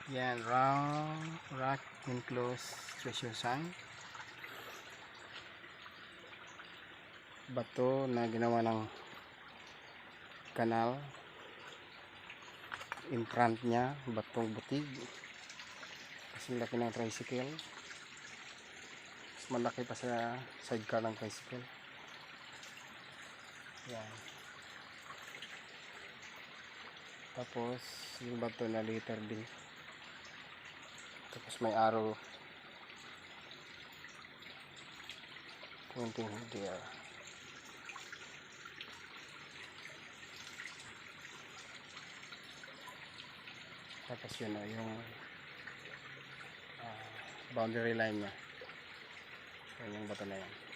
Yan, round rock enclosed treasure sign. Bato na ginawa ng kanal. In front niya, batong butig. Kasi laki ng tricycle. Mas malaki pa sa sidecar ng tricycle. Yan. Tapos yung bato na letter D. Tapos may arrow pointing there. Tapos yun na yung boundary line nya. Yan yung bato na yan.